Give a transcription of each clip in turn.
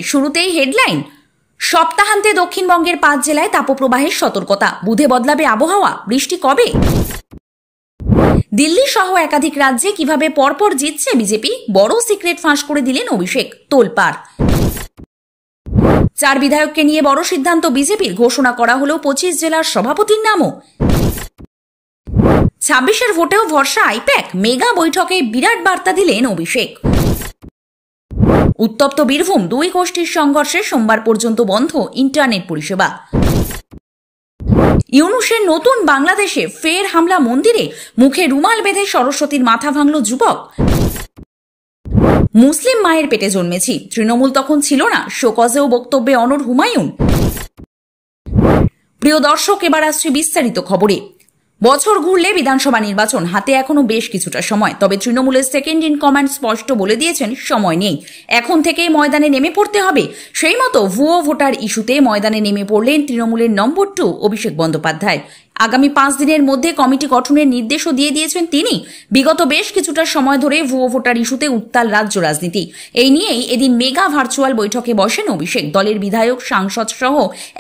শুরুতেই হেডলাইন, সপ্তাহান্তে দক্ষিণবঙ্গের 5 জেলায় তাপপ্রবাহের সতর্কতা, বুধে বদলাবে আবহাওয়া, বৃষ্টি কবে? দিল্লি সহ একাধিক রাজ্যে কিভাবে পরপর জিতছে বিজেপি, বড় সিক্রেট ফাঁস করে দিলেন অভিষেক, তোলপাড়। 4 বিধায়ককে নিয়ে বড় সিদ্ধান্ত বিজেপির, ঘোষণা করা হলো 25 জেলার সভাপতির নামও। 26-এর ভোটেও ভরসা আইপ্যাক, মেগা বৈঠকে বিরাট বার্তা দিলেন অভিষেক। উত্তপ্ত বীরভূম, 2 গোষ্ঠীর সংঘর্ষে সোমবার পর্যন্ত বন্ধ ইন্টারনেট পরিষেবা। ইউনূসের নতুন বাংলাদেশে ফের হামলা মন্দিরে, মুখে রুমাল বেঁধে সরস্বতীর মাথা ভাঙল যুবক। মুসলিম মায়ের পেটে জন্মেছি, তৃণমূল তখন ছিল না, শোকজেও বক্তব্যে অনড় হুমায়ুন। প্রিয় দর্শক, এবার আসছে বিস্তারিত খবরে। বছর ঘুরলে বিধানসভা নির্বাচন, হাতে এখনো বেশ কিছুটা সময়। তবে তৃণমূলের সেকেন্ড ইন কমান্ড স্পষ্ট বলে দিয়েছেন, সময় নেই, এখন থেকেই ময়দানে নেমে পড়তে হবে। সেই মতো ভুয়ো ভোটার ইস্যুতে ময়দানে নেমে পড়লেন তৃণমূলের নম্বর 2 অভিষেক বন্দ্যোপাধ্যায়। আগামী 5 দিনের মধ্যে কমিটি গঠনের নির্দেশও দিয়ে দিয়েছেন তিনি। বিগত বেশ কিছুটা সময় ধরে ভুয়ো ভোটার ইস্যুতে উত্তাল রাজ্য রাজনীতি। এই নিয়েই এদিন মেগা ভার্চুয়াল বৈঠকে বসেন অভিষেক। দলের বিধায়ক, সাংসদ সহ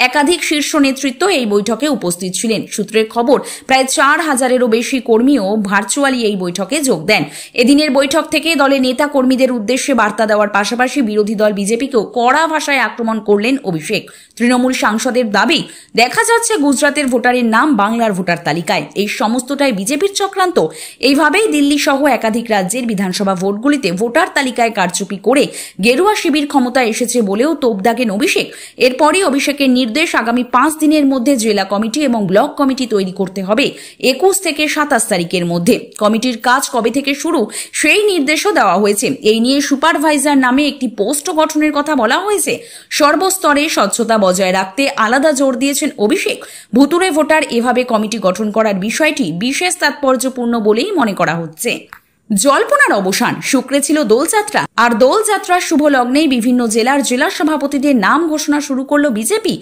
একাধিক শীর্ষ নেতৃত্ব এই বৈঠকে উপস্থিত ছিলেন। সূত্রের খবর, প্রায় 4000-এরও বেশি কর্মীও ভার্চুয়ালি এই বৈঠকে যোগ দেন। এদিনের বৈঠক থেকে দলের নেতা কর্মীদের উদ্দেশ্যে বার্তা দেওয়ার পাশাপাশি বিরোধী দল বিজেপিকেও কড়া ভাষায় আক্রমণ করলেন অভিষেক। তৃণমূল সাংসদের দাবি, দেখা যাচ্ছে গুজরাটের ভোটারের নাম বাংলার ভোটার তালিকায়, এই সমস্তটাই বিজেপির চক্রান্ত। এইভাবেই দিল্লি সহ একাধিক রাজ্যের বিধানসভা ভোটগুলিতে ভোটার তালিকায় কারচুপি করে গেরুয়া শিবির ক্ষমতায় এসেছে বলেও তোপ দাগেন অভিষেক। এরপরই অভিষেকের নির্দেশ, আগামী 5 দিনের মধ্যে জেলা কমিটি এবং ব্লক কমিটি তৈরি করতে হবে 21 থেকে 27 তারিখের মধ্যে। কমিটির কাজ কবে থেকে শুরু, সেই নির্দেশও দেওয়া হয়েছে। এই নিয়ে সুপারভাইজার নামে একটি পোস্ট গঠনের কথা বলা হয়েছে। সর্বস্তরে স্বচ্ছতা বজায় রাখতে আলাদা জোর দিয়েছেন অভিষেক। ভুতুরে ভোটার এভাবে কমিটি গঠন করার বিষয়টি বিশেষ তাৎপর্যপূর্ণ বলেই মনে করা হচ্ছে। জল্পনার অবসান, শুক্রে ছিল দোলযাত্রা, আর দোলযাত্রার শুভ লগ্নেই বিভিন্ন জেলার জেলা সভাপতিদের নাম ঘোষণা শুরু করল বিজেপি।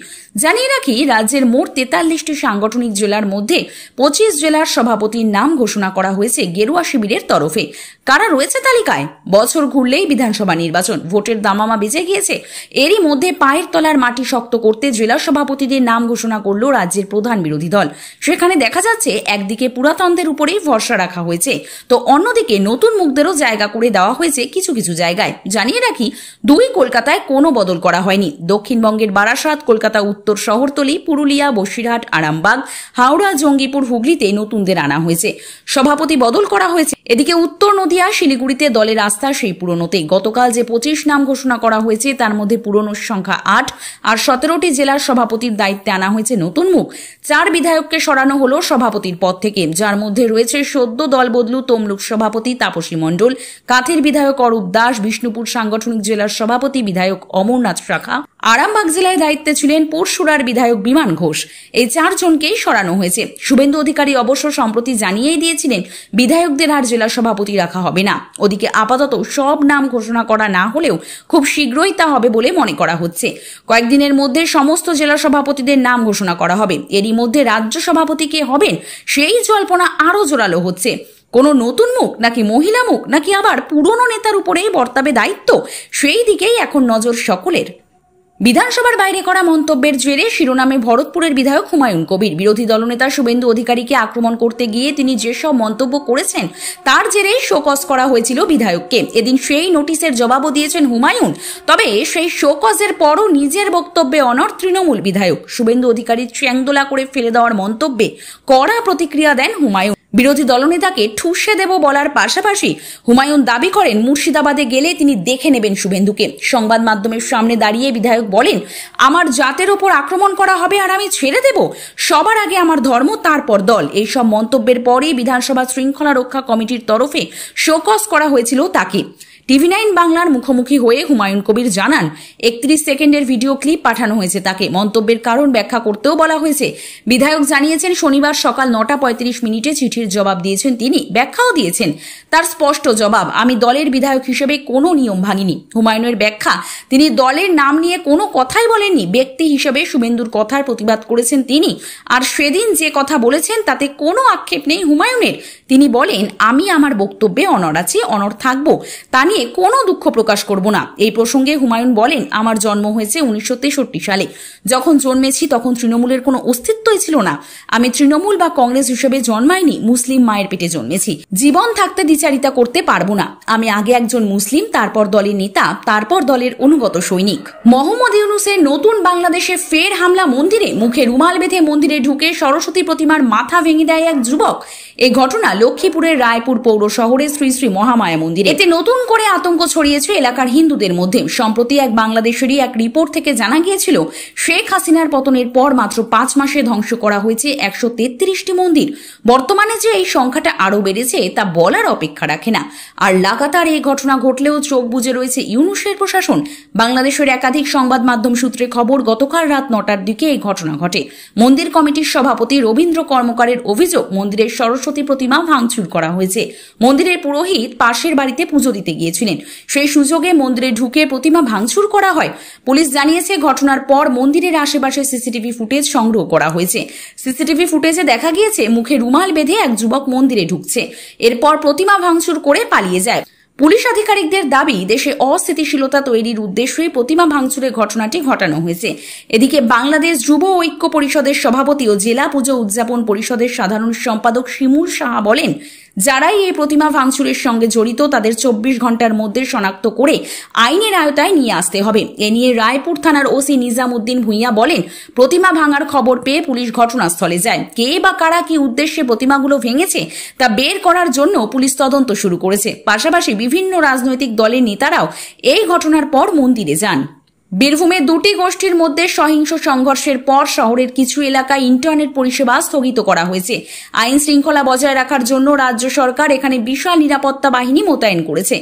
জানিয়ে রাখি, রাজ্যের মোট 43টি সাংগঠনিক জেলার মধ্যে 25 জেলার সভাপতির নাম ঘোষণা করা হয়েছে গেরুয়া শিবিরের তরফে। কারা রয়েছে তালিকায়? বছর ঘুরলেই বিধানসভা নির্বাচন, ভোটের দামামা বেজে গিয়েছে। এরই মধ্যে পায়ের তলার মাটি শক্ত করতে জেলা সভাপতিদের নাম ঘোষণা করল রাজ্যের প্রধান বিরোধী দল। সেখানে দেখা যাচ্ছে, একদিকে পুরাতনদের উপরেই ভরসা রাখা হয়েছে, তো অন্যদিকে নতুন মুখদেরও জায়গা করে দেওয়া হয়েছে কিছু কিছু জায়গায়। জানিয়ে রাখি, 2 কলকাতায় কোনো বদল করা হয়নি। দক্ষিণবঙ্গের বারাসাত, কলকাতা উত্তর শহরতলি, পুরুলিয়া, বসিরহাট, আরামবাগ, হাওড়া, জঙ্গিপুর, হুগলিতে নতুনদের আনা হয়েছে। সভাপতি বদল করা হয়েছে। এদিকে উত্তর নদিয়া, শিলিগুড়িতে দলের আস্থা সেই পুরনোতেই। গতকাল যে 25 নাম ঘোষণা করা হয়েছে, তার মধ্যে পুরনোর সংখ্যা 8, আর 17টি জেলার সভাপতির দায়িত্বে আনা হয়েছে নতুন মুখ। 4 বিধায়ককে সরানো হলো সভাপতির পদ থেকে, যার মধ্যে রয়েছে সদ্য দল বদলু তমলুক সভাপতি তাপসী মণ্ডল, কাথের বিধায়ক অরূপ দাস, বিষ্ণুপুর সাংগঠনিক জেলার সভাপতি বিধায়ক অমরনাথ শাখা, আরামবাগ জেলায় দায়িত্বে ছিলেন পরশুরার বিধায়ক বিমান ঘোষ। এই 4 জনকেই সরানো হয়েছে। শুভেন্দু অধিকারী অবশ্য সম্প্রতি জানিয়েই দিয়েছিলেন, বিধায়কদের আর জেলা সভাপতি রাখা হবে না। ওদিকে আপাতত সব নাম ঘোষণা করা না হলেও খুব শীঘ্রই তা হবে বলে মনে করা হচ্ছে। কয়েকদিনের মধ্যে সমস্ত জেলা সভাপতিদের নাম ঘোষণা করা হবে। এরই মধ্যে রাজ্য সভাপতি কে হবেন, সেই জল্পনা আরো জোরালো হচ্ছে। কোনো নতুন মুখ, নাকি মহিলা মুখ, নাকি আবার পুরনো নেতার উপরেই বর্তাবে দায়িত্ব, সেই দিকেই এখন নজর সকলের। বিধানসভার বাইরে করা মন্তব্যের জেরে শিরোনামে ভরতপুরের বিধায়ক হুমায়ুন কবির। বিরোধী দলনেতা শুভেন্দু অধিকারীকে আক্রমণ করতে গিয়ে তিনি যেসব মন্তব্য করেছেন, তার জেরেই শোকজ করা হয়েছিল বিধায়ককে। এদিন সেই নোটিশের জবাবও দিয়েছেন হুমায়ুন। তবে সেই শোকজের পরও নিজের বক্তব্যে অনড় তৃণমূল বিধায়ক। শুভেন্দু অধিকারীর চ্যাংদোলা করে ফেলে দেওয়ার মন্তব্যে কড়া প্রতিক্রিয়া দেন হুমায়ুন। বিরোধী দলনেতাকে ঠুসে দেব বলার পাশাপাশি হুমায়ুন দাবি করেন, মুর্শিদাবাদে গেলে তিনি দেখে নেবেন শুভেন্দুকে। সংবাদ মাধ্যমের সামনে দাঁড়িয়ে বিধায়ক বলেন, আমার জাতের ওপর আক্রমণ করা হবে আর আমি ছেড়ে দেব? সবার আগে আমার ধর্ম, তারপর দল। এইসব মন্তব্যের পরেই বিধানসভা শৃঙ্খলা রক্ষা কমিটির তরফে শোকজ করা হয়েছিল তাকে। TV9 বাংলার মুখোমুখি হয়ে হুমায়ুন কবির জানান, 31 সেকেন্ডের ভিডিও ক্লিপ পাঠানো হয়েছে তাকে। মন্তব্যের কারণ ব্যাখ্যা করতেও বলা হয়েছে। বিধায়ক জানিয়েছেন, শনিবার সকাল 9:35 চিঠির জবাব দিয়েছেন তিনি। ব্যাখ্যাও দিয়েছেন। তার স্পষ্ট জবাব, আমি দলের বিধায়ক হিসেবে কোনো নিয়ম ভাঙিনি। হুমায়ুনের ব্যাখ্যা, তিনি দলের নাম নিয়ে কোনো কথাই বলেননি। ব্যক্তি হিসেবে শুভেন্দুর কথার প্রতিবাদ করেছেন তিনি। আর সেদিন যে কথা বলেছেন তাতে কোনো আক্ষেপ নেই হুমায়ুনের। তিনি বলেন, আমি আমার বক্তব্যে অনড় আছি, অনড় থাকবো, তা নিয়ে কোনো দুঃখ প্রকাশ করব না। এই প্রসঙ্গে হুমায়ুন বলেন, আমার জন্ম হয়েছে 1963 সালে। যখন জন্মেছি তখন তৃণমূলের কোনো অস্তিত্বই ছিল না। আমি তৃণমূল বা কংগ্রেস হিসেবে জন্মাইনি, মুসলিম মায়ের পেটে জন্মেছি। জীবন থাকতে দ্বিচারিতা করতে পারবো না। আমি আগে একজন মুসলিম, তারপর দলের নেতা, তারপর দলের অনুগত সৈনিক। মোহাম্মদ ইউনূসের নতুন বাংলাদেশে ফের হামলা মন্দিরে। মুখে রুমাল বেঁধে মন্দিরে ঢুকে সরস্বতী প্রতিমার মাথা ভেঙে দেয় এক যুবক। এই ঘটনা লক্ষ্মীপুরের রায়পুর পৌর শহরের শ্রী শ্রী মহামায়া মন্দিরে। এতে নতুন করে আতঙ্ক ছড়িয়েছে এলাকার হিন্দুদের মধ্যে। সম্প্রতি এক বাংলাদেশেরই এক রিপোর্ট থেকে জানা গিয়েছিল, শেখ হাসিনার পতনের পর মাত্র 5 মাসে ধ্বংস করা হয়েছে 133টি মন্দির। বর্তমানে যে এই সংখ্যাটা আরো বেড়েছে তা বলার অপেক্ষা রাখে না। আর লাগাতার এই ঘটনা ঘটলেও চোখ বুজে রয়েছে ইউনূসের প্রশাসন। বাংলাদেশের একাধিক সংবাদ মাধ্যম সূত্রে খবর, গতকাল রাত 9টার দিকে এই ঘটনা ঘটে। মন্দির কমিটির সভাপতি রবীন্দ্র কর্মকারের অভিযোগ, মন্দিরের সরস্বতী প্রতিমা ভাঙচুর করা হয়েছে। মন্দিরের পুরোহিত পাশের বাড়িতে পুজো দিতে গিয়েছিলেন, সেই সুযোগে মন্দিরে ঢুকে প্রতিমা ভাঙচুর করা হয়। পুলিশ জানিয়েছে, ঘটনার পর মন্দিরের আশেপাশে সিসিটিভি ফুটেজ সংগ্রহ করা হয়েছে। সিসিটিভি ফুটেজে দেখা গিয়েছে, মুখে রুমাল বেঁধে এক যুবক মন্দিরে ঢুকছে, এরপর প্রতিমা ভাঙচুর করে পালিয়ে যায়। পুলিশ আধিকারিকদের দাবি, দেশে অস্থিতিশীলতা তৈরির উদ্দেশ্যে প্রতিমা ভাঙচুরের ঘটনাটি ঘটানো হয়েছে। এদিকে বাংলাদেশ যুব ঐক্য পরিষদের সভাপতি ও জেলা পুজো উদযাপন পরিষদের সাধারণ সম্পাদক শিমুল সাহা বলেন, যারাই এই প্রতিমা ভাঙচুরের সঙ্গে জড়িত তাদের 24 ঘন্টার মধ্যে শনাক্ত করে আইনের আওতায় নিয়ে আসতে হবে। এ নিয়ে রায়পুর থানার ওসি নিজামুদ্দিন ভূঁইয়া বলেন, প্রতিমা ভাঙার খবর পেয়ে পুলিশ ঘটনাস্থলে যায়। কে বা কারা কি উদ্দেশ্যে প্রতিমাগুলো ভেঙেছে তা বের করার জন্য পুলিশ তদন্ত শুরু করেছে। পাশাপাশি বিভিন্ন রাজনৈতিক দলের নেতারাও এই ঘটনার পর মন্দিরে যান। বীরভূমে দুটি গোষ্ঠীর মধ্যে সহিংস সংঘর্ষের পর শহরের কিছু এলাকায় ইন্টারনেট পরিষেবা স্থগিত করা হয়েছে। আইন শৃঙ্খলা বজায় রাখার জন্য রাজ্য সরকার এখানে বিশাল নিরাপত্তা বাহিনী মোতায়েন করেছে।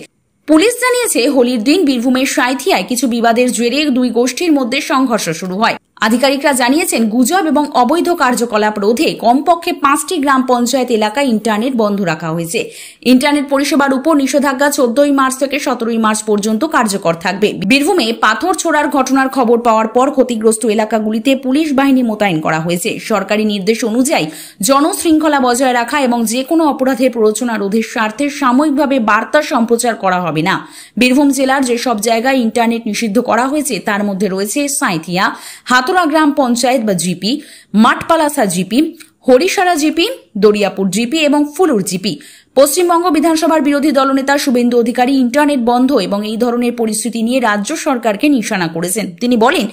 পুলিশ জানিয়েছে, হোলির দিন বীরভূমের সাঁইথিয়ায় কিছু বিবাদের জেরে দুই গোষ্ঠীর মধ্যে সংঘর্ষ শুরু হয়। আধিকারিকরা জানিয়েছেন, গুজব এবং অবৈধ কার্যকলাপ রোধে কমপক্ষে 5টি গ্রাম পঞ্চায়েত এলাকায় ইন্টারনেট বন্ধ রাখা হয়েছে। ইন্টারনেট পরিষেবার উপর নিষেধাজ্ঞা 14ই মার্চ থেকে 17ই মার্চ পর্যন্ত কার্যকর থাকবে। বীরভূমে পাথর ছোড়ার ঘটনার খবর পাওয়ার পর ক্ষতিগ্রস্ত এলাকাগুলিতে পুলিশ বাহিনী মোতায়েন করা হয়েছে। সরকারি নির্দেশ অনুযায়ী জনশৃঙ্খলা বজায় রাখা এবং যে কোনো অপরাধের প্ররোচনা রোধের স্বার্থে সাময়িকভাবে বার্তা সম্প্রচার করা হবে না। বীরভূম জেলার যেসব জায়গায় ইন্টারনেট নিষিদ্ধ করা হয়েছে তার মধ্যে রয়েছে সাঁইথিয়া, হাতুরা গ্রাম পঞ্চায়েত বা GP, Mathpalasa GP, Harishara GP, Dariyapur GP এবং ফুলুর জিপি। পশ্চিমবঙ্গ বিধানসভার বিরোধী দলনেতা শুভেন্দু অধিকারী ইন্টারনেট বন্ধ এবং এই ধরনের পরিস্থিতি নিয়ে রাজ্য সরকারকে নিশানা করেছেন। তিনি বলেন,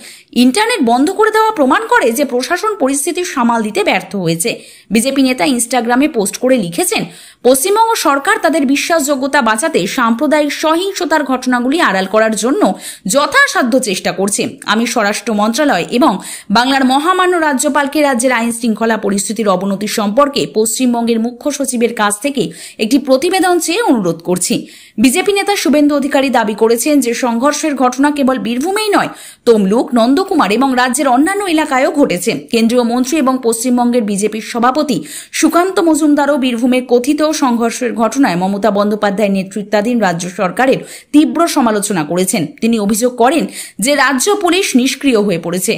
ইন্টারনেট বন্ধ করে দেওয়া প্রমাণ করে যে প্রশাসন পরিস্থিতি সামাল দিতে ব্যর্থ হয়েছে। বিজেপি নেতা ইনস্টাগ্রামে পোস্ট করে লিখেছেন, পশ্চিমবঙ্গ সরকার তাদের বিশ্বাসযোগ্যতা বাঁচাতে সাম্প্রদায়িক সহিংসতার ঘটনাগুলি আড়াল করার জন্য যথাসাধ্য চেষ্টা করছে। আমি স্বরাষ্ট্র মন্ত্রণালয় এবং বাংলার মহামান্য রাজ্যপালকে রাজ্যের আইন শৃঙ্খলা পরিস্থিতির অবনতি সম্পর্কে পশ্চিমবঙ্গের মুখ্য সচিবের কাছ থেকে একটি প্রতিবেদন চেয়ে অনুরোধ করছি। বিজেপি নেতা শুভেন্দু অধিকারী দাবি করেছেন যে সংঘর্ষের ঘটনা কেবল বীরভূমেই নয়, তমলুক, নন্দকুমার এবং রাজ্যের অন্যান্য এলাকায়ও ঘটেছে। কেন্দ্রীয় মন্ত্রী এবং পশ্চিমবঙ্গের বিজেপির সভাপতি সুকান্ত মজুমদারও বীরভূমের কথিত সংঘর্ষের ঘটনায় মমতা বন্দ্যোপাধ্যায়ের নেতৃত্বাধীন রাজ্য সরকারের তীব্র সমালোচনা করেছেন। তিনি অভিযোগ করেন যে রাজ্য পুলিশ নিষ্ক্রিয় হয়ে পড়েছে।